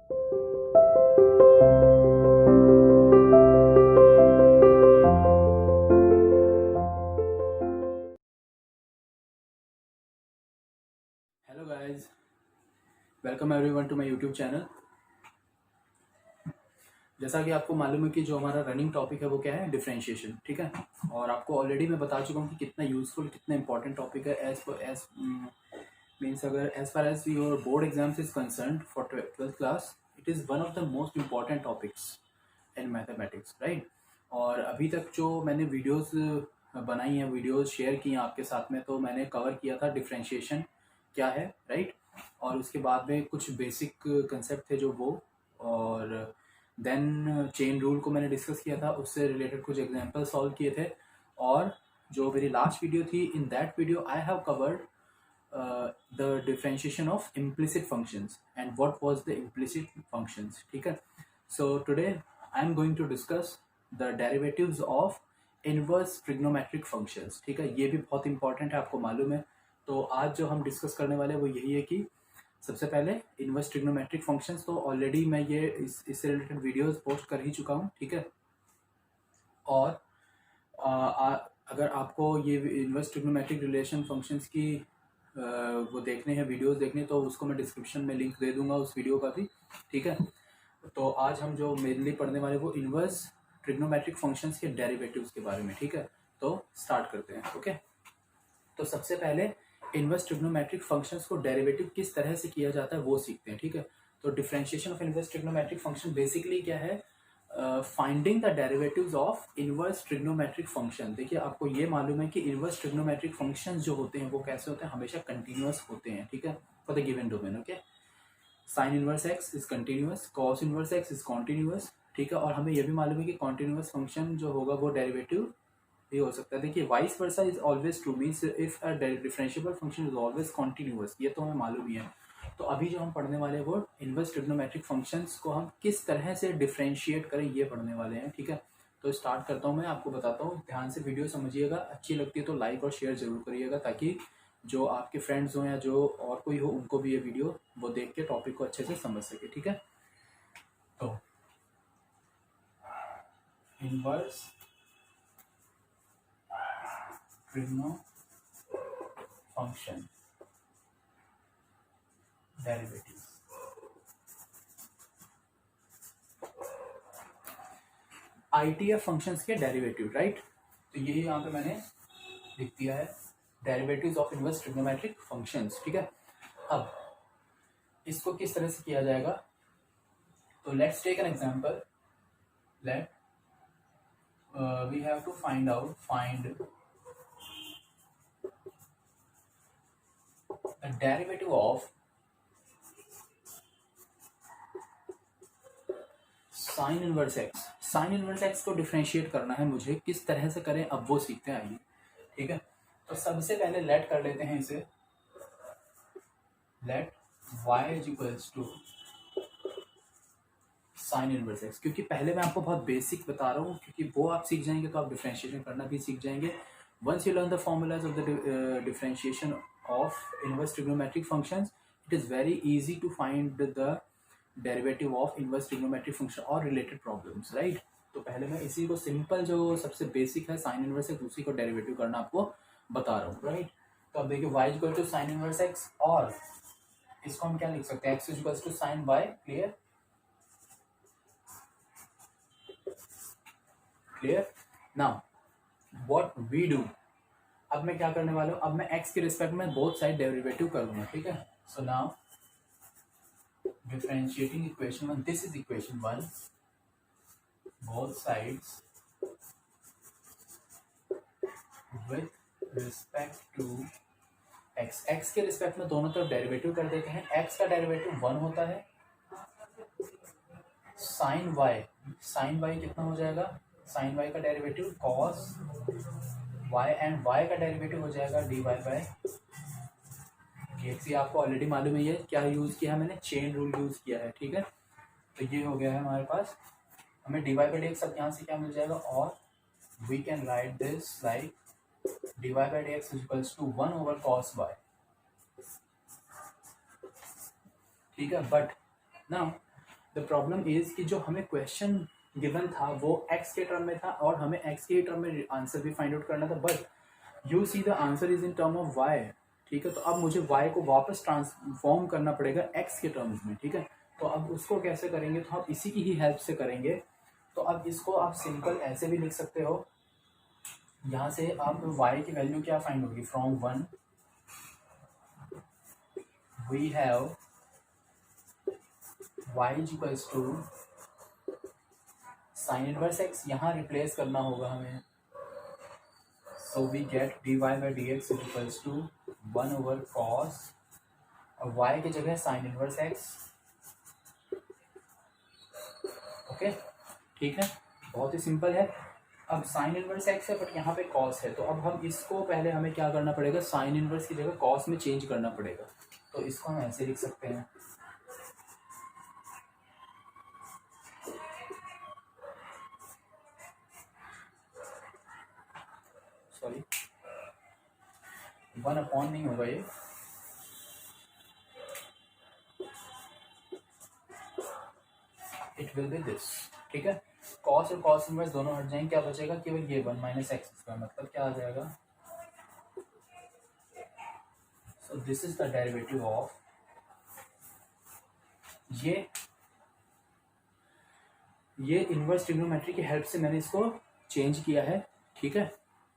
Hello guys, welcome everyone to my YouTube channel. जैसा कि आपको मालूम है कि जो हमारा रनिंग टॉपिक है वो क्या है, डिफरेंशिएशन। ठीक है, और आपको ऑलरेडी मैं बता चुका हूँ कि कितना यूजफुल, कितना इंपॉर्टेंट टॉपिक है। एज मीन्स अगर as far as your board exams is concern for 12th class, it is one of the most important topics in mathematics, right. और अभी तक जो मैंने वीडियोस बनाई हैं, वीडियोस शेयर की हैं आपके साथ में, तो मैंने कवर किया था डिफरेंशिएशन क्या है, राइट। और उसके बाद में कुछ बेसिक कंसेप्ट थे जो वो, और देन चेन रूल को मैंने डिस्कस किया था, उससे रिलेटेड कुछ एग्जांपल सॉल्व किए थे। और जो मेरी लास्ट वीडियो थी, in that video I have covered the differentiation of implicit functions and what was the implicit functions. ठीक है, so today I am going to discuss the derivatives of inverse trigonometric functions. ठीक है, ये भी बहुत important है, आपको मालूम है। तो आज जो हम डिस्कस करने वाले हैं वो यही है कि सबसे पहले इनवर्स ट्रिग्नोमेट्रिक फंक्शंस, तो ऑलरेडी मैं ये इससे रिलेटेड वीडियोस पोस्ट कर ही चुका हूँ। ठीक है, और अगर आपको ये इनवर्स ट्रिग्नोमेट्रिक रिलेशन फंक्शंस की वो देखने हैं, वीडियोस देखने, तो उसको मैं डिस्क्रिप्शन में लिंक दे दूंगा उस वीडियो का भी। ठीक है, तो आज हम जो मेनली पढ़ने वाले वो इनवर्स ट्रिग्नोमेट्रिक फंक्शंस के डेरिवेटिव्स के बारे में। ठीक है, तो स्टार्ट करते हैं। ओके, तो सबसे पहले इनवर्स ट्रिग्नोमेट्रिक फंक्शंस को डेरिवेटिव किस तरह से किया जाता है वो सीखते हैं। ठीक है, तो differentiation of inverse trigonometric function basically क्या है, finding the derivatives of inverse trigonometric function. देखिए, आपको ये मालूम है कि इनवर्स ट्रिग्नोमेट्रिक फंक्शंस जो होते हैं वो कैसे होते हैं, हमेशा कंटिन्यूअस होते हैं। ठीक है, for the given domain. Okay, sign inverse x is continuous, cos inverse x is continuous. ठीक है, और हमें यह भी मालूम है कि कॉन्टिन्यूअस फंक्शन जो होगा वो डेरिवेटिव भी हो सकता है। देखिए, vice versa is always true, means if a differentiable function is always continuous, ये तो हमें मालूम ही है। तो अभी जो हम पढ़ने वाले हैं वो इनवर्स ट्रिग्नोमेट्रिक फंक्शंस को हम किस तरह से डिफरेंशिएट करें, ये पढ़ने वाले हैं। ठीक है, तो स्टार्ट करता हूँ, मैं आपको बताता हूँ, ध्यान से वीडियो समझिएगा। अच्छी लगती है तो लाइक और शेयर जरूर करिएगा, ताकि जो आपके फ्रेंड्स हो या जो और कोई हो उनको भी ये वीडियो वो देख के टॉपिक को अच्छे से समझ सके। ठीक है, तो inverse trigno function derivative, ITF functions के डेरिवेटिव, राइट। तो यही यहाँ पे मैंने लिख दिया है, derivatives of inverse trigonometric functions. ठीक है, अब इसको किस तरह से किया जाएगा, तो let's take an example. Let we have to find the derivative of sine inverse X. Sine inverse X को डिफरेंशिएट करना है मुझे, किस तरह से करें अब वो सीखते हैं, आइए। ठीक है, तो सबसे पहले लेट कर लेते हैं इसे, let y is equals to sine inverse X, क्योंकि पहले मैं आपको बहुत बेसिक बता रहा हूँ, क्योंकि वो आप सीख जाएंगे तो आप डिफरेंशिएशन करना भी सीख जाएंगे। Once you learn the formulas of the differentiation of inverse trigonometric functions, it is very easy to find the derivative of inverse trigonometric function और रिलेटेड प्रॉब्लम्स, राइट। तो पहले मैं इसी को सिंपल जो सबसे बेसिक है साइन इनवर्स एक्स, उसी को डेरिवेटिव करना आपको बता रहा हूँ, राइट। तो अब देखिए, y equal to sine inverse x, और इसको हम क्या लिख सकते हैं, x equal to sine y। Clear, clear. Now what we do, अब मैं क्या करने वाला हूँ, अब मैं x के रिस्पेक्ट में बोथ साइड डेरिवेटिव करूंगा। ठीक है, so now differentiating equation 1, this is equation 1, both sides with respect to x। x के रिस्पेक्ट में दोनों तरफ डेरिवेटिव कर देते हैं। x का डेरिवेटिव 1 होता है, साइन y कितना हो जाएगा, साइन y का derivative cos y, and y का डेरिवेटिव हो जाएगा dy बाय dx। ये आपको ऑलरेडी मालूम है, ये क्या यूज किया है मैंने, चेन रूल यूज किया है। ठीक है, तो ये हो गया है हमारे पास, हमें dy बाय dx अब यहाँ से क्या मिल जाएगा, और we can write this like dy by dx equals to 1 over cos y। ठीक है, but now the problem is कि जो हमें क्वेश्चन गिवन था वो x के टर्म में था और हमें x के टर्म में आंसर भी फाइंड आउट करना था, but you see the answer is in term of y। ठीक है, तो अब मुझे y को वापस ट्रांसफॉर्म करना पड़ेगा x के टर्म्स में। ठीक है, तो अब उसको कैसे करेंगे, तो आप इसी की ही हेल्प से करेंगे। तो अब इसको आप सिंपल ऐसे भी लिख सकते हो, यहाँ से आप y की वैल्यू क्या फाइंड होगी, from 1 we have y equals to sine inverse x, यहाँ रिप्लेस करना होगा हमें। So we get dy by D X equals to 1/cos, और y की जगह साइन इनवर्स x। ओके, ठीक है, बहुत ही सिंपल है। अब साइन इनवर्स x है बट यहाँ पे cos है, तो अब हम इसको पहले हमें क्या करना पड़ेगा, साइन इनवर्स की जगह cos में चेंज करना पड़ेगा। तो इसको हम ऐसे लिख सकते हैं, सॉरी 1/, नहीं होगा ये, इट विल बी दिस। ठीक है, cos और cos इनवर्स दोनों हट जाएंगे, क्या बचेगा, केवल ये 1 माइनस एक्स स्क्वायर, मतलब क्या आ जाएगा, so this is the derivative of ये इनवर्स ट्रिग्नोमेट्री की हेल्प से मैंने इसको चेंज किया है। ठीक है,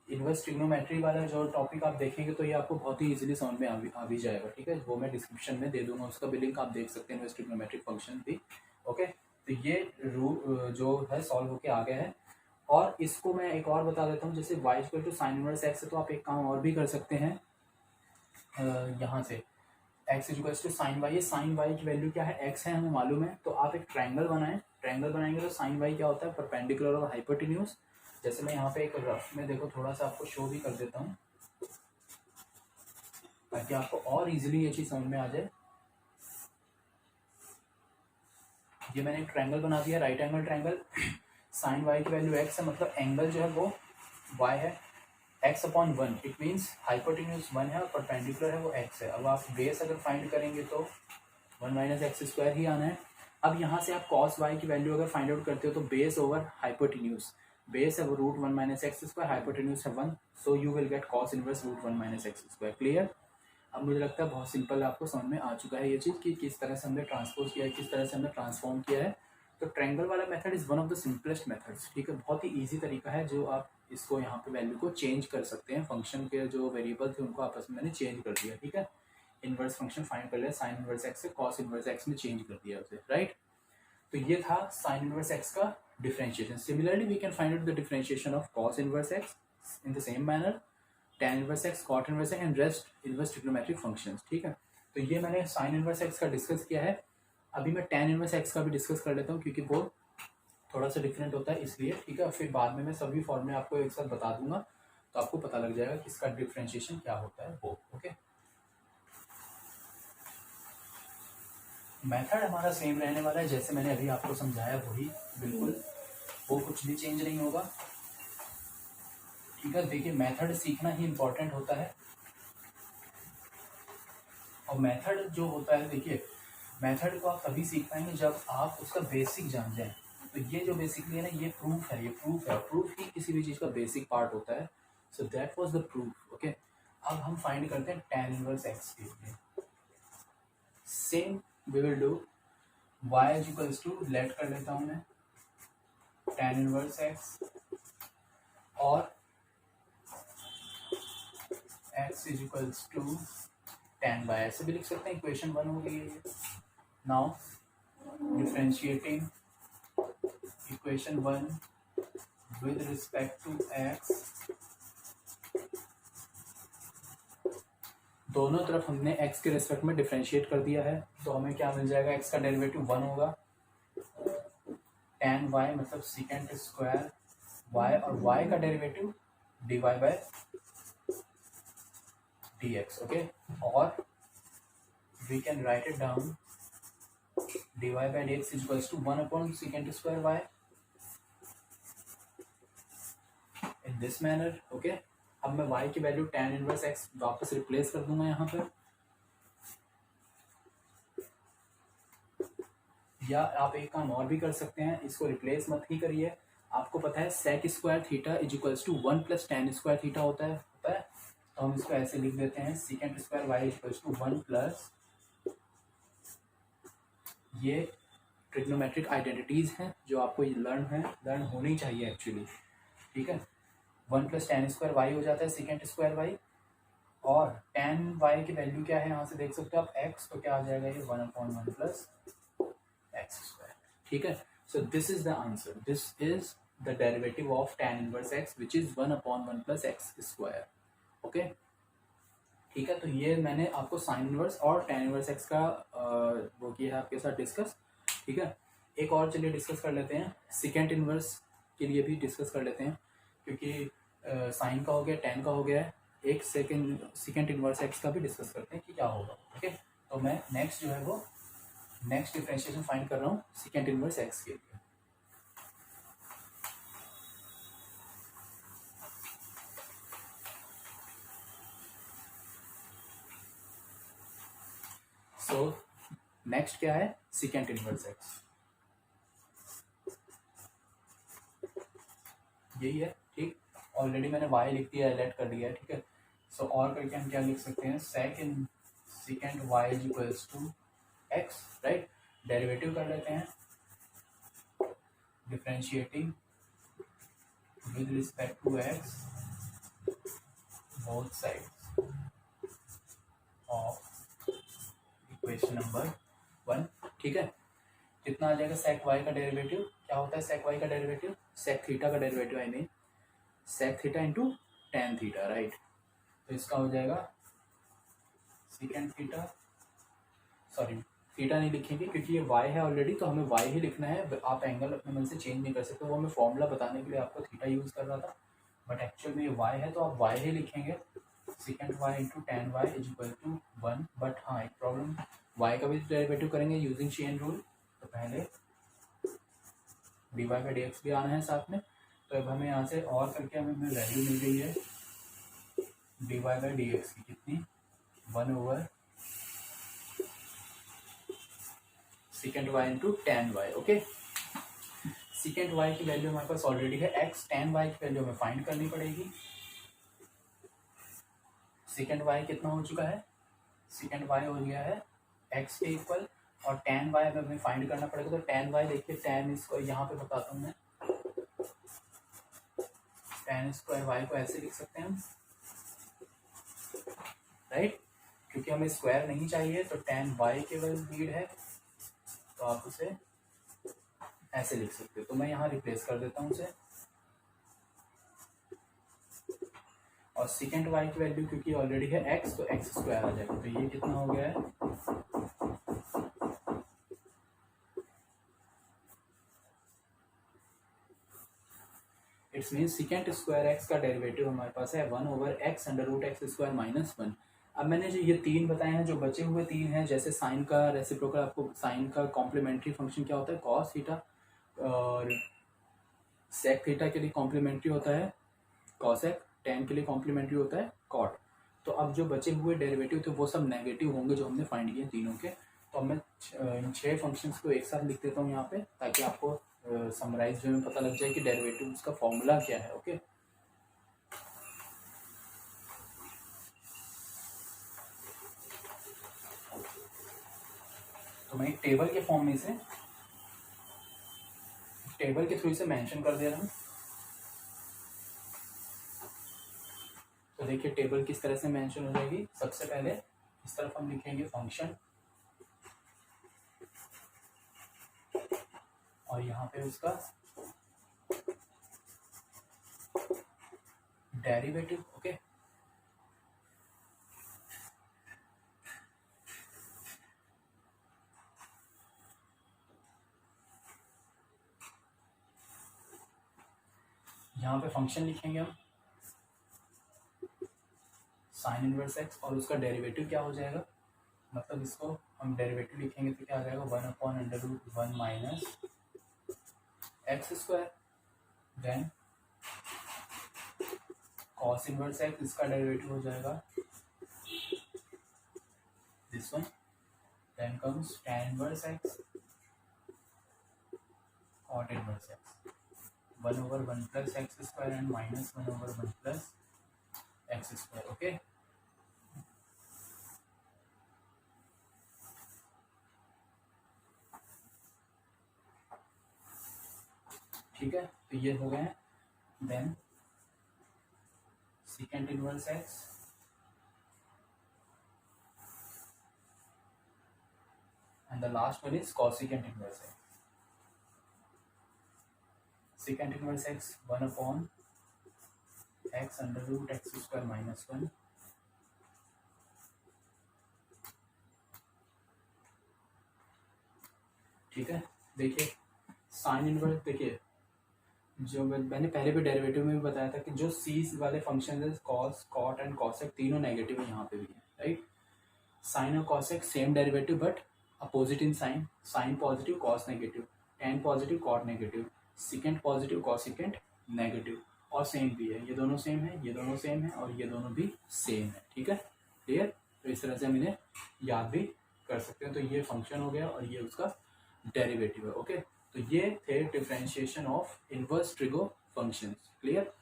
इनवर्स ट्रिग्नोमेट्री वाला जो टॉपिक आप देखेंगे तो ये आपको बहुत ही इजीली समझ में आ भी जाएगा। ठीक है, वो मैं डिस्क्रिप्शन में दे दूंगा, उसका भी लिंक आप देख सकते हैं, इनवर्स ट्रिग्नोमेट्रिक फंक्शन भी। ओके, तो ये जो है सॉल्व होके आ गया है। और इसको मैं एक और बता देता हूँ, जैसे y equal to sine inverse x है, तो आप एक काम और भी कर सकते हैं, यहाँ से x equal to sine Y, sine Y की वैल्यू क्या है, x है, हमें मालूम है। तो आप एक ट्रायंगल बनाएं, ट्रायंगल बनाएंगे तो साइन वाई क्या होता है, परपेंडिकुलर और हाइपोटेन्यूज। जैसे मैं यहाँ पे एक रफ में देखो थोड़ा सा आपको शो भी कर देता हूँ ताकि आपको और इजीली ये चीज समझ में आ जाए। ये मैंने एक ट्रायंगल बना दिया, right angle triangle, sine Y की वैल्यू x है, मतलब एंगल जो है वो y है, x/1, इट मीन्स हाइपोटेन्यूज 1 है और परपेंडिकुलर है वो x है। अब आप बेस अगर फाइंड करेंगे तो 1 माइनस एक्स स्क्वायर ही आना है। अब यहाँ से आप cos y की वैल्यू अगर फाइंड आउट करते हो तो बेस ओवर हाइपोटेन्यूज, बेस है वो √1 माइनस एक्स स्क्वायर, हाइपोटेन्यूज है 1, so you will gate cos inverse √1 minus x square. Clear? अब मुझे लगता है बहुत सिंपल आपको समझ में आ चुका है ये चीज़ कि किस तरह से हमने ट्रांसपोज किया है, किस तरह से हमने ट्रांसफॉर्म किया है। तो ट्रायंगल वाला method is one of the simplest methods. ठीक है, बहुत ही ईजी तरीका है जो आप इसको यहाँ पे वैल्यू को चेंज कर सकते हैं। फंक्शन के जो वेरिएबल थे उनको आपस में मैंने चेंज कर दिया। ठीक है, इनवर्स फंक्शन फाइंड कर लिया, साइन इनवर्स एक्स से कॉस इनवर्स एक्स में चेंज कर दिया उसे, राइट। तो ये था साइन इनवर्स एक्स का differentiation. Similarly we can find out the differentiation of cos inverse x in the same manner, tan inverse x, cot inverse x and rest inverse trigonometric functions. ठीक है, तो ये मैंने sine inverse x का discuss किया है। अभी मैं tan इनवर्स एक्स का भी डिस्कस कर लेता हूँ क्योंकि वो थोड़ा सा डिफरेंट होता है इसलिए। ठीक है, फिर बाद में मैं सभी फॉर्मूले आपको एक साथ बता दूंगा तो आपको पता लग जाएगा कि इसका डिफरेंशिएशन क्या होता है वो। ओके, मेथड हमारा सेम रहने वाला है, जैसे मैंने अभी आपको समझाया वही बिल्कुल, वो कुछ भी चेंज नहीं होगा। ठीक है, देखिए मेथड सीखना ही इम्पोर्टेंट होता है। और मेथड जो होता है, देखिए मेथड को आप तभी सीख पाएंगे जब आप उसका बेसिक जान जाएं। तो ये जो बेसिकली है ना, ये प्रूफ है, ये प्रूफ है, प्रूफ ही किसी भी चीज़ का बेसिक पार्ट होता है। So that was the proof. Okay, अब हम फाइंड करते हैं tan इनवर्स एक्स के लिए। Same we will do y equals to, let कर लेता हूँ मैं tan इनवर्स एक्स और x equals to tan y, ऐसे भी लिख सकते हैं, इक्वेशन 1 हो गई है। Now differentiating equation 1 with respect to x, दोनों तरफ हमने x के रिस्पेक्ट में डिफरेंशिएट कर दिया है, तो हमें क्या मिल जाएगा, x का डेरिवेटिव 1 होगा, tan y मतलब सेकेंड स्क्वायर y, और y का derivative dy by dx। Okay, और we can write it down dy by dx equals to 1 second square y in this manner. Okay, अब मैं y की value tan inverse x वापस replace कर दूंगा यहाँ पर। या आप एक काम और भी कर सकते हैं, इसको रिप्लेस मत ही करिए। आपको पता है sec square theta is equals to 1 plus tan square theta होता है तो हम इसको ऐसे लिख देते हैं second square y equals to 1 plus, ये ट्रिग्नोमेट्रिक आइडेंटिटीज हैं जो आपको लर्न होनी चाहिए एक्चुअली, ठीक है। 1 प्लस टेन स्क्वायर वाई हो जाता है सेकेंड स्क्वायर वाई, और टेन वाई की वैल्यू क्या है यहाँ से देख सकते हो आप एक्स, तो क्या आ जाएगा ये 1/1 प्लस एक्स स्क्वायर, ठीक है। So this is the answer, this is the derivative of tan inverse x which is 1/1 plus x square, okay, ठीक है। तो ये मैंने आपको साइन इनवर्स और tan इनवर्स x का वो किया है आपके साथ डिस्कस, ठीक है। एक और चलिए डिस्कस कर लेते हैं, सेकेंड इनवर्स के लिए भी डिस्कस कर लेते हैं, क्योंकि साइन का हो गया, tan का हो गया है, एक सेकेंड इनवर्स x का भी डिस्कस करते हैं कि क्या होगा, ओके। तो मैं नेक्स्ट जो है वो नेक्स्ट डिफरेंशिएशन फाइंड कर रहा हूँ सेकेंड इनवर्स x के लिए। सो नेक्स्ट क्या है, सेकेंड इनवर्स x, यही है, ठीक। ऑलरेडी मैंने y लिख दिया है, लेट कर दिया है, ठीक है। सो और करके हम क्या लिख सकते हैं, second y is equals to x, right. Derivative कर लेते हैं, differentiating with respect to x both sides of equation number 1, ठीक है। कितना आ जाएगा सेक y का डेरिवेटिव, क्या होता है सेक y का डेरिवेटिव, सेक थीटा का derivative, I mean sec theta into tan theta, right. तो इसका हो जाएगा सेकेंड थीटा, सॉरी थीटा नहीं लिखेंगे क्योंकि ये y है ऑलरेडी, तो हमें y ही लिखना है, आप एंगल अपने मन से चेंज नहीं कर सकते, वो मैं फॉर्मूला बताने के लिए आपको थीटा यूज़ कर रहा था, बट एक्चुअल में ये y है तो आप y ही लिखेंगे, second y into tan y is equal to 1। But हाँ एक प्रॉब्लम, y का भी डेरिवेटिव करेंगे यूजिंग चेन रूल, तो पहले d y by D x भी आना है साथ में। तो अब हमें यहाँ से और करके हमें वैल्यू मिल गई है d y by D x की, कितनी 1/, second y into tan y, okay. Second y की वैल्यू हमारे पास ऑलरेडी है x, टेन वाई की वैल्यू हमें फाइंड करनी पड़ेगी। सेकेंड वाई कितना हो चुका है, सेकेंड वाई हो गया है x के इक्वल, और टेन वाई हमें फाइंड करना पड़ेगा। तो टेन वाई देखिए, टेन इसको यहाँ पे बताता हूँ मैं, टेन स्क्वायर वाई को ऐसे लिख सकते हैं हम, राइट, क्योंकि हमें स्क्वायर नहीं चाहिए, तो टेन वाई केवल नीड है, तो आप उसे ऐसे लिख सकते हो। तो मैं यहाँ रिप्लेस कर देता हूँ उसे, और सेकेंड वाई की वैल्यू क्योंकि ऑलरेडी है x, तो एक्स स्क्वायर आ जाएगा। तो ये कितना हो गया है, it's mean second square x का डेरिवेटिव हमारे पास है 1/x under root x square minus 1। अब मैंने जो ये तीन बताए हैं, जो बचे हुए तीन हैं, जैसे साइन का रेसिप्रोकल, आपको साइन का कॉम्प्लीमेंट्री फंक्शन क्या होता है कॉस थीटा, और सेक थीटा के लिए कॉम्प्लीमेंट्री होता है कॉसेक, टेन के लिए कॉम्प्लीमेंट्री होता है कॉट। तो अब जो बचे हुए डेरिवेटिव थे वो सब नेगेटिव होंगे जो हमने फाइंड किए तीनों के। तो अब मैं इन 6 फंक्शंस को एक साथ लिख देता हूँ यहाँ पे, ताकि आपको समराइज में पता लग जाए कि डेरिवेटिव का फॉर्मूला क्या है, ओके। तो मैं एक टेबल के फॉर्म में से, टेबल के थ्रू से मेंशन कर दे रहा हूँ। तो देखिए टेबल किस तरह से मेंशन हो जाएगी, सबसे पहले इस तरफ हम लिखेंगे फंक्शन, और यहाँ पे उसका डेरिवेटिव, ओके। यहाँ पे फंक्शन लिखेंगे हम साइन इनवर्स एक्स, और उसका डेरिवेटिव क्या हो जाएगा, मतलब इसको हम डेरिवेटिव लिखेंगे तो क्या आ जाएगा 1/√1 minus x square, then cos inverse x, इसका डेरिवेटिव हो जाएगा this one, then comes tan inverse x, cot inverse x 1/1 plus x square and minus 1/1 plus x square. Okay, ठीक है, तो ये हो गए। Then second inverse x and the last one is cosecant inverse x. Secant inverse x 1/x under root x square minus 1 ठीक है। देखिए sine inverse, देखिए जो मैंने पहले भी डेरिवेटिव में भी बताया था कि जो सी वाले फंक्शन है कॉस कॉट एंड कॉसेक तीनों नेगेटिव है, यहाँ पे भी है, राइट। साइन और cosec same derivative but opposite in sign, sine positive cos negative, tan positive cot negative, second positive cosecant negative, और सेम भी है, ये दोनों सेम है, ये दोनों सेम है और ये दोनों भी सेम है, ठीक है, क्लियर। तो इस तरह से हम इन्हें याद भी कर सकते हैं। तो ये फंक्शन हो गया और ये उसका डेरिवेटिव है। ओके, तो ये थे differentiation of inverse trigo functions, clear.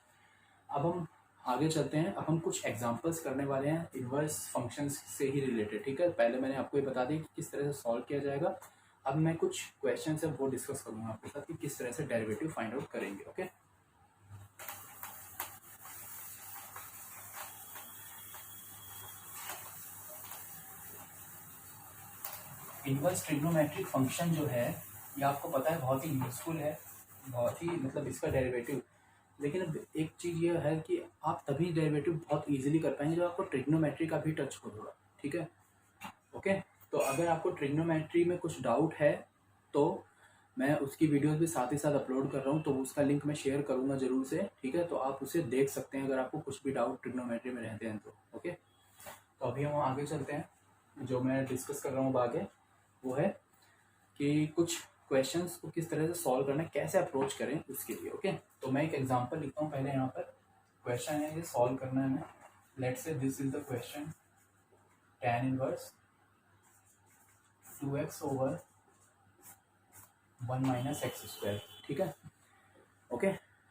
अब हम आगे चलते हैं। अब हम कुछ एग्जांपल्स करने वाले हैं इनवर्स फंक्शंस से ही रिलेटेड, ठीक है। पहले मैंने आपको ये बता दी कि किस तरह से सॉल्व किया जाएगा। अब मैं कुछ क्वेश्चन है वो डिस्कस करूंगा आपके साथ कि किस तरह से डेरिवेटिव फाइंड आउट करेंगे। ओके, इनवर्स ट्रिग्नोमेट्रिक फंक्शन जो है ये आपको पता है बहुत ही यूजफुल है, बहुत ही मतलब इसका डेरिवेटिव। लेकिन अब एक चीज़ ये है कि आप तभी डेरिवेटिव बहुत इजीली कर पाएंगे जब आपको ट्रिग्नोमेट्री का भी टच हो थोड़ा, ठीक है। ओके, तो अगर आपको ट्रिग्नोमेट्री में कुछ डाउट है तो मैं उसकी वीडियोस भी साथ ही साथ अपलोड कर रहा हूँ, तो उसका लिंक मैं शेयर करूँगा जरूर से, ठीक है। तो आप उसे देख सकते हैं अगर आपको कुछ भी डाउट ट्रिग्नोमेट्री में रहते हैं तो। ओके, तो अभी हम आगे चलते हैं। जो मैं डिस्कस कर रहा हूँ आगे वो है कि कुछ क्वेश्चंस को किस तरह से सॉल्व करना है, कैसे अप्रोच करें उसके लिए। ओके, तो मैं एक एग्जांपल लिखता हूँ पहले। यहाँ पर क्वेश्चन है, ये सॉल्व करना है हमें। Let's say this is the question, tan inverse 2x over 1 minus x square, ठीक है। ओके,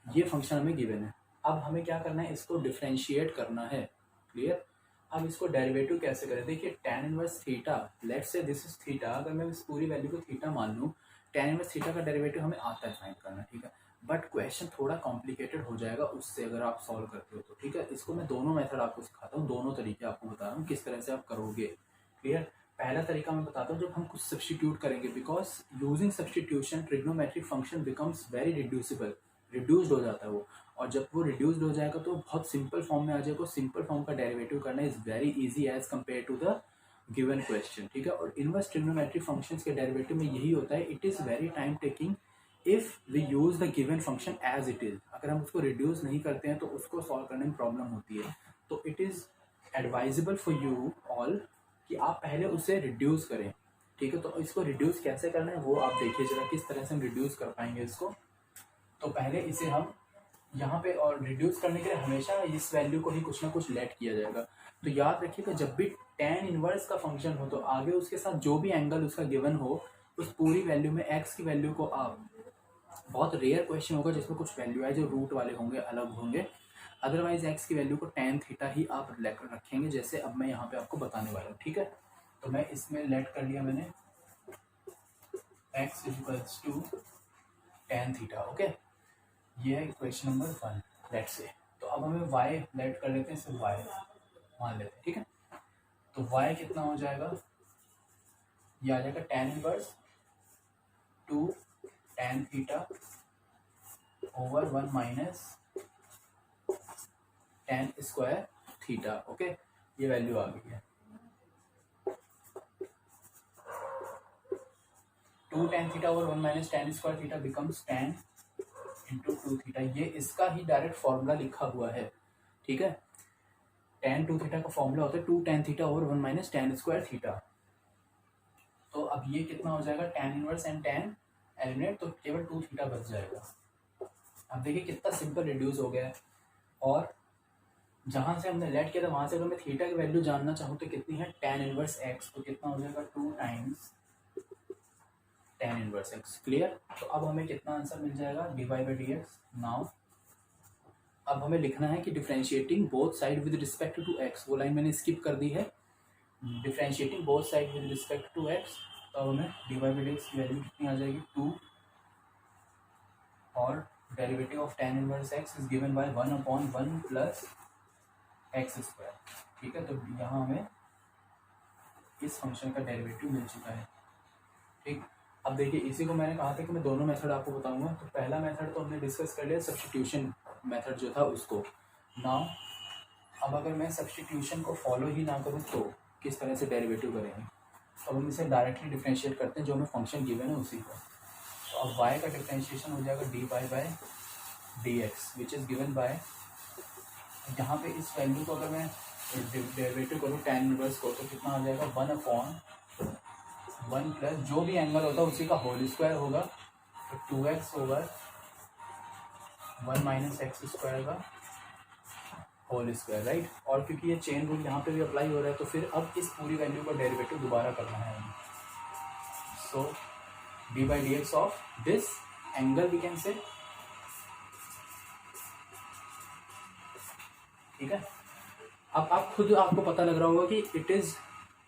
ये फंक्शन हमें गिवन है। अब हमें क्या करना है, इसको डिफ्रेंशिएट करना है, क्लियर। अब इसको डेरिवेटिव कैसे करें, देखिए tan inverse theta, let's say this is theta, अगर मैं इस पूरी वैल्यू को थीटा मान लूँ, tan इनवर्स थीटा का डेरिवेटिव हमें आता है फाइंड करना, ठीक है। बट क्वेश्चन थोड़ा कॉम्प्लिकेटेड हो जाएगा उससे अगर आप सॉल्व करते हो तो, ठीक है। इसको मैं दोनों मेथड आपको सिखाता हूँ, दोनों तरीके आपको बता रहा हूँ किस तरह से आप करोगे, क्लियर। पहला तरीका मैं बताता हूँ जब हम कुछ सब्स्टिट्यूट करेंगे, because using substitution trigonometric function becomes very reducible, reduced हो जाता है वो। और जब वो रिड्यूस्ड हो जाएगा तो बहुत सिंपल फॉर्म में आ जाएगा। सिंपल फॉर्म का डेरिवेटिव करना is very easy as compare to the given question, ठीक है। और इनवर्स ट्रिग्नोमेट्रिक फंक्शंस के डेरिवेटिव में यही होता है, it is very time taking if we use the given function as it is. अगर हम उसको रिड्यूस नहीं करते हैं तो उसको सॉल्व करने में प्रॉब्लम होती है। तो it is advisable for you all कि आप पहले उसे रिड्यूस करें, ठीक है। तो इसको रिड्यूस कैसे करना है वो आप देखिए जरा, किस तरह से हम रिड्यूस कर पाएंगे इसको। तो पहले इसे हम यहाँ पे, और रिड्यूस करने के लिए हमेशा इस वैल्यू को ही कुछ ना कुछ लेट किया जाएगा। तो याद रखिएगा जब भी tan इनवर्स का फंक्शन हो तो आगे उसके साथ जो भी एंगल उसका गिवन हो उस पूरी वैल्यू में x की वैल्यू को आप, बहुत रेयर क्वेश्चन होगा जिसमें कुछ वैल्यू है जो रूट वाले होंगे, अलग होंगे, अदरवाइज x की वैल्यू को tan थीटा ही आप रखेंगे, जैसे अब मैं यहाँ पे आपको बताने वाला हूँ, ठीक है। तो मैं इसमें लेट कर लिया मैंने x equals to tan theta. Okay, ये है क्वेश्चन नंबर 1, लेट से। तो अब हमें y लेट कर लेते हैं, सिर्फ y मान लेते हैं, ठीक है। तो y कितना हो जाएगा, ये आ जाएगा tan inverse 2 tan theta over 1 minus tan square theta. Okay, ये वैल्यू आ गई है। 2 tan theta over 1 minus tan square theta becomes tan into 2 theta. ये इसका ही डायरेक्ट फॉर्मूला लिखा हुआ है, ठीक है। tan 2 थीटा का फॉर्मूला होता है 2 tan theta over 1 minus tan square theta. तो अब ये कितना हो जाएगा, tan inverse and tan eliminate, तो केवल 2 थीटा बच जाएगा। अब देखिए कितना सिंपल रिड्यूस हो गया है। और जहाँ से हमने लेट किया था वहाँ से अगर मैं थीटा की वैल्यू जानना चाहूँ तो कितनी है, tan इनवर्स x, तो कितना हो जाएगा 2 times tan inverse x। Clear? तो अब हमें कितना आंसर मिल जाएगा, dy by D x. Now अब हमें लिखना है कि differentiating both side with respect to x, वो लाइन मैंने स्किप कर दी है। Differentiating both side with respect to x, तो अब हमें dy बाई डी एक्स की वैल्यू कितनी आ जाएगी, 2, और derivative of tan inverse x is given by 1/1 plus x square. ठीक है, तो यहाँ हमें इस फंक्शन का डेरिवेटिव मिल चुका है। ठीक, अब देखिए इसी को मैंने कहा था कि मैं दोनों मेथड आपको बताऊंगा। तो पहला मेथड तो हमने डिस्कस कर लिया, सब्स्टिट्यूशन मेथड जो था उसको। नाउ अब अगर मैं सब्स्टिट्यूशन को फॉलो ही ना करूँ तो किस तरह से डेरिवेटिव करेंगे। अब हम इसे डायरेक्टली डिफ्रेंशिएट करते हैं, जो हमें फंक्शन गिवन है उसी को। तो अब y का डिफ्रेंशिएशन हो जाएगा dy by D x which is given by, यहाँ पे इस वैल्यू को अगर मैं डेरिवेटिव करूँ tan इनवर्स को, तो कितना आ जाएगा, 1/1 प्लस जो भी एंगल होता है उसी का होल स्क्वायर होगा, तो 2x over 1 minus x square का होल स्क्वायर, राइट। और क्योंकि ये चेन रूल यहाँ पे भी अप्लाई हो रहा है, तो फिर अब इस पूरी वैल्यू का डेरिवेटिव दोबारा करना है हमें। So D by D X of this angle we can say, ठीक है। अब आप खुद आपको पता लग रहा होगा कि it is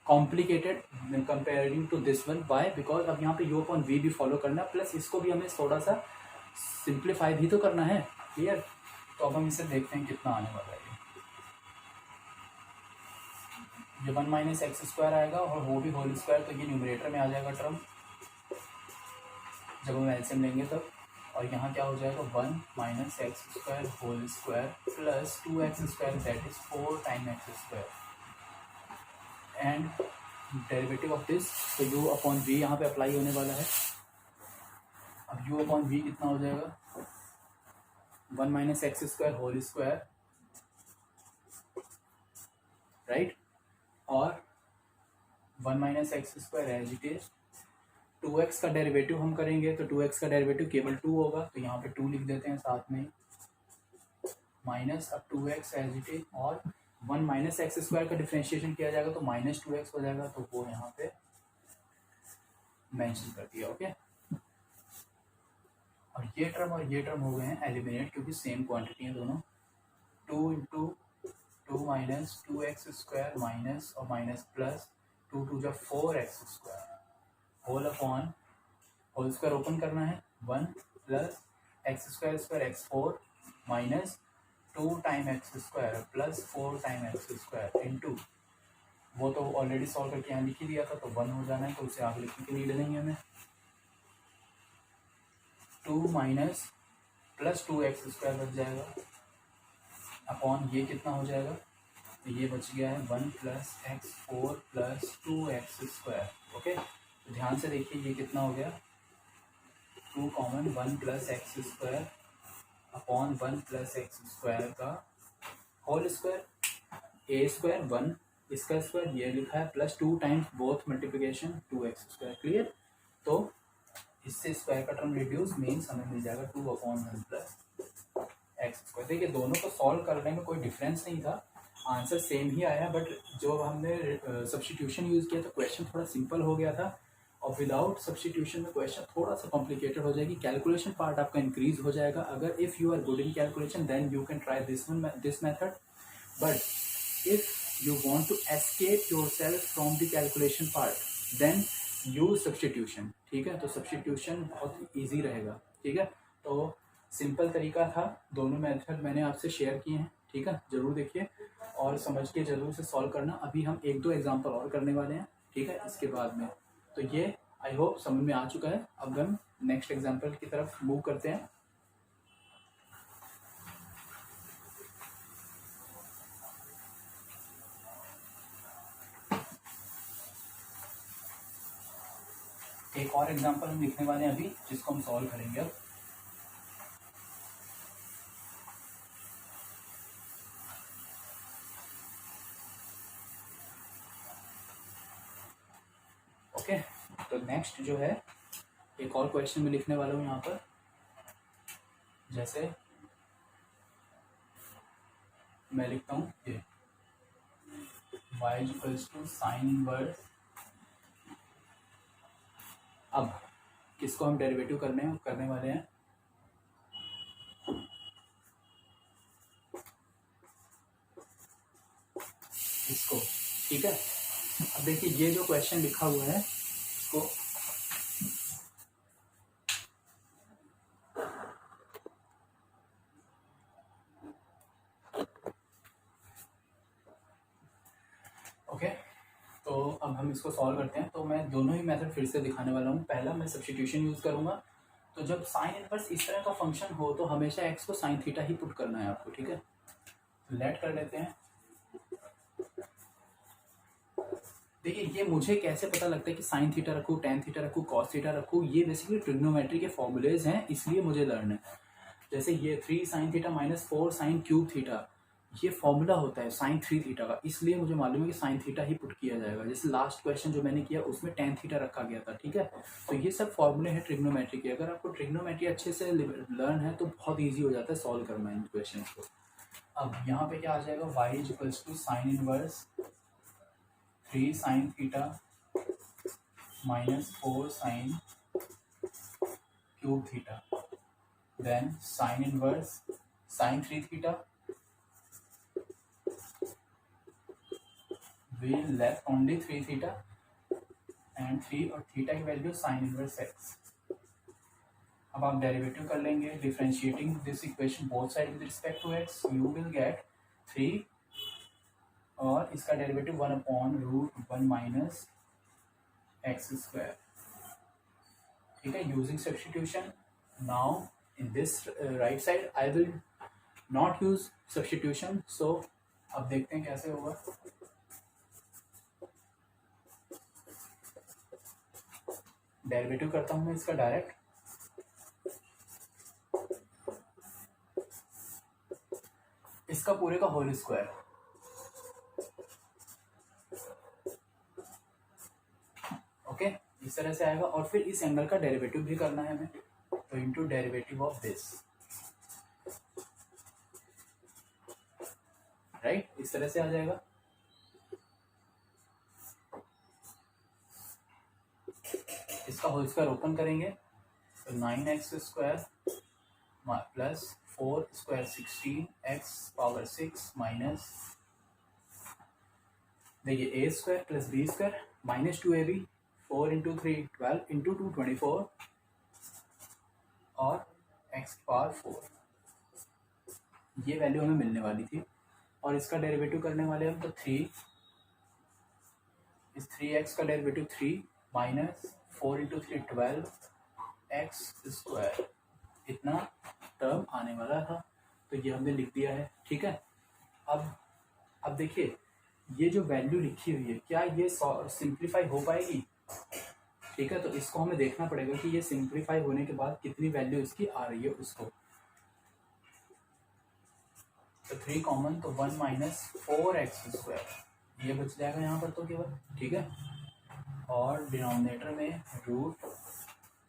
complicated comparing to this one. Why? Because अब यहाँ पे यू अपॉन वी भी फॉलो करना है, प्लस इसको भी हमें थोड़ा सा सिंप्लीफाई भी तो करना है। क्लियर? तो अब हम इसे देखते हैं कितना आने वाला है। ये 1 माइनस एक्स स्क्वायर आएगा और वो भी होल स्क्वायर, तो ये न्यूमरेटर में आ जाएगा टर्म जब हम एलसीएम लेंगे तब। और यहाँ क्या हो जाएगा, 1 minus x square whole square plus 2x square, that is 4 time x square, and derivative of this, तो u अपॉन वी यहाँ पे अप्लाई होने वाला है। अब u अपॉन वी कितना हो जाएगा, 1 minus x square whole square, right, और 1 minus x square as it is. 2x का डेरिवेटिव हम करेंगे तो 2x का डेरिवेटिव केवल 2 होगा, तो यहाँ पे 2 लिख देते हैं साथ में, माइनस अब 2x एज इट इज, और 1 माइनस एक्स स्क्वायर का डिफ्रेंशिएशन किया जाएगा तो माइनस 2x हो जाएगा, तो वो यहाँ पे मेंशन कर दिया। ओके, और ये टर्म हो गए हैं एलिमिनेट, क्योंकि सेम क्वांटिटी है दोनों। 2 into 2 minus 2x square minus और माइनस प्लस 2 2 जा 4x square whole upon whole square open करना है, 1 plus x square square x4 minus 2 time x square plus 4 time x square into, वो तो already solve करके यहाँ लिख ही दिया था तो 1 हो जाना है, तो उसे आगे लिखने की नीड नहीं है हमें। 2 माइनस प्लस 2x स्क्वायर बच जाएगा अपॉन ये कितना हो जाएगा, तो ये बच गया है 1 plus x4 plus 2x square. Okay, तो ध्यान से देखिए ये कितना हो गया, 2 common 1 plus x square upon 1 plus x square का होल स्क्वायर, ए स्क्वायर 1 इसका स्क्वायर ये लिखा है, plus 2 times both multiplication 2x square. Clear? तो इससे स्क्वायर का टर्म रिड्यूस, मीन्स हमें मिल जाएगा 2 अपॉन 1 प्लस एक्स स्क्वायर। देखिए दोनों को सॉल्व करने में कोई डिफरेंस नहीं था, आंसर सेम ही आया, बट जो हमने सब्स्टिट्यूशन यूज़ किया तो क्वेश्चन थोड़ा सिंपल हो गया था, और विदाउट सब्स्टिट्यूशन में क्वेश्चन थोड़ा सा कॉम्प्लिकेटेड हो जाएगी। कैलकुलेशन पार्ट आपका इंक्रीज हो जाएगा। अगर if you are good in calculation then you can try this method, but if you want to escape yourself from the calculation part then use substitution. ठीक है, तो सब्स्टिट्यूशन बहुत ईजी रहेगा। ठीक है, तो सिंपल तरीका था, दोनों मेथड मैंने आपसे शेयर किए हैं। ठीक है, जरूर देखिए और समझ के जरूर से सॉल्व करना। अभी हम 1-2 एग्जाम्पल और करने वाले हैं, ठीक है, इसके बाद में। तो ये आई होप समझ में आ चुका है। अब हम नेक्स्ट एग्जाम्पल की तरफ मूव करते हैं। एक और एग्जाम्पल हम लिखने वाले हैं अभी, जिसको हम सॉल्व करेंगे अब। ओके, तो नेक्स्ट जो है एक और क्वेश्चन में लिखने वाला हूँ यहाँ पर, जैसे मैं लिखता हूँ ये y equals to sine inverse. अब इसको हम डेरिवेटिव करने वाले हैं। इसको, ठीक है। अब देखिए ये जो क्वेश्चन लिखा हुआ है इसको ओके, तो अब हम इसको सॉल्व करते हैं। तो मैं दोनों ही मेथड फिर से दिखाने वाला हूँ। पहला मैं सब्स्टिट्यूशन यूज़ करूँगा। तो जब साइन इनवर्स इस तरह का फंक्शन हो तो हमेशा एक्स को साइन थीटा ही पुट करना है आपको, ठीक है। तो लेट कर लेते हैं। देखिए ये मुझे कैसे पता लगता है कि साइन थीटा रखूँ, टेन थीटा रखूँ, कॉस थीटा रखूँ, ये बेसिकली ट्रिग्नोमेट्री के फॉर्मूलेज हैं, इसलिए मुझे लर्न है। जैसे ये 3 sine theta minus 4 sine cube theta, ये फॉर्मूला होता है साइन 3 थीटा का, इसलिए मुझे मालूम है कि साइन थीटा ही पुट किया जाएगा। जैसे लास्ट क्वेश्चन जो मैंने किया उसमें टेन थीटा रखा गया था, ठीक है। तो ये सब फॉर्मूले हैं ट्रिग्नोमेट्री के। अगर आपको ट्रिग्नोमेट्री अच्छे से लर्न है तो बहुत ईजी हो जाता है सॉल्व करना इन क्वेश्चन को। अब यहाँ पे क्या आ जाएगा, y is equals to sine inverse 3 sine theta minus 4 sine cube theta, then sine inverse sine 3 theta, we left only 3 theta and 3 और थीटा की वैल्यू साइन इनवर्स एक्स। अब आप डेरिवेटिव कर लेंगे, differentiating this equation both side with respect to x, you will get 3 और इसका derivative 1/√1 minus x square, ठीक है, using substitution. Now in this right side I will not use substitution, so अब देखते हैं कैसे होगा। डेरिवेटिव करता हूँ मैं इसका डायरेक्ट, इसका पूरे का होल स्क्वायर, ओके, इस तरह से आएगा। और फिर इस एंगल का डेरिवेटिव भी करना है हमें, तो into derivative of this, right, इस तरह से आ जाएगा। इसका होल स्क्वायर ओपन करेंगे तो 9x square plus 4 square 16x power 6 minus, देखिए A square plus B square minus 2ab, 4 into 3 12 into 2 24 और x पावर 4, ये वैल्यू हमें मिलने वाली थी। और इसका डेरिवेटिव करने वाले हम तो 3, इस 3x का derivative 3 minus 4 into 3 12 x square, इतना टर्म आने वाला था, तो ये हमने लिख दिया है, ठीक है। अब देखिए ये जो वैल्यू लिखी हुई है क्या ये सिंप्लीफाई हो पाएगी, ठीक है। तो इसको हमें देखना पड़ेगा कि ये सिंप्लीफाई होने के बाद कितनी वैल्यू इसकी आ रही है उसको। तो 3 कॉमन, तो 1 माइनस 4x स्क्वायर, ये बच जाएगा यहाँ पर तो केवल, ठीक है। और डिनोमिनेटर में रूट,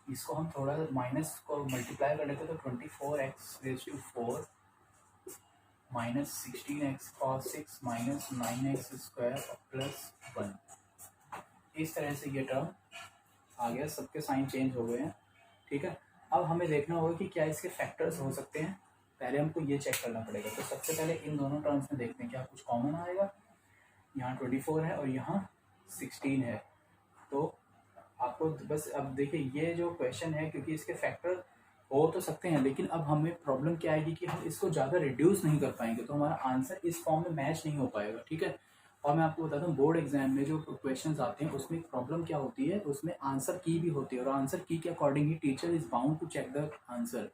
इसको हम थोड़ा माइनस को मल्टीप्लाई कर लेते तो 24x raise to 4 minus 16x cos 6 minus 9x square plus 1, इस तरह से ये टर्म आ गया, सबके साइन चेंज हो गए हैं, ठीक है। अब हमें देखना होगा कि क्या इसके फैक्टर्स हो सकते हैं, पहले हमको ये चेक करना पड़ेगा। तो सबसे पहले इन दोनों टर्म्स में देखते हैं क्या कुछ कॉमन आएगा। यहाँ 24 है और यहाँ 16 है, तो आपको बस अब देखिए ये जो क्वेश्चन है, क्योंकि इसके फैक्टर हो तो सकते हैं लेकिन अब हमें प्रॉब्लम क्या आएगी कि हम इसको ज़्यादा रिड्यूस नहीं कर पाएंगे, तो हमारा आंसर इस फॉर्म में मैच नहीं हो पाएगा, ठीक है। और मैं आपको बताता हूँ बोर्ड एग्जाम में जो क्वेश्चंस आते हैं उसमें प्रॉब्लम क्या होती है, उसमें आंसर की भी होती है और आंसर की के अकॉर्डिंग ही teacher is bound to check the answer,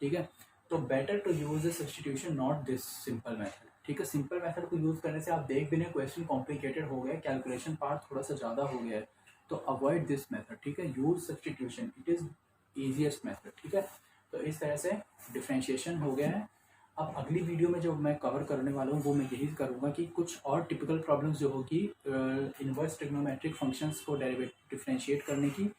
ठीक है। तो better to use the substitution not this simple method, ठीक है। सिंपल मेथड को यूज करने से आप देख भी नहीं क्वेश्चन कॉम्प्लिकेटेड हो गया, कैलकुलेशन पार्ट थोड़ा सा ज़्यादा हो गया है, तो अवॉइड दिस मेथड, ठीक है। Use substitution, it is easiest method, ठीक है। तो इस तरह से डिफ्रेंशिएशन हो गया है। अब अगली वीडियो में जो मैं कवर करने वाला हूँ वो मैं यही करूँगा कि कुछ और टिपिकल प्रॉब्लम्स जो होगी इनवर्स ट्रिग्नोमेट्रिक फंक्शंस को डिफ्रेंशिएट करने की,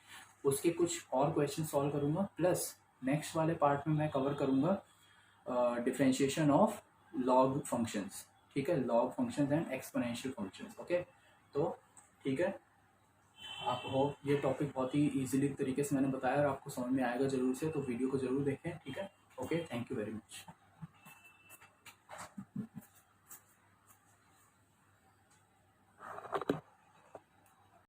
उसके कुछ और क्वेश्चन सॉल्व करूँगा, प्लस नेक्स्ट वाले पार्ट में मैं कवर करूँगा डिफ्रेंशिएशन ऑफ लॉग फंक्शंस, ठीक है, log functions and exponential functions, okay. तो ठीक है, आप हो ये टॉपिक बहुत ही ईजिली तरीके से मैंने बताया और आपको समझ में आएगा ज़रूर से, तो वीडियो को ज़रूर देखें, ठीक है। Okay, thank you very much.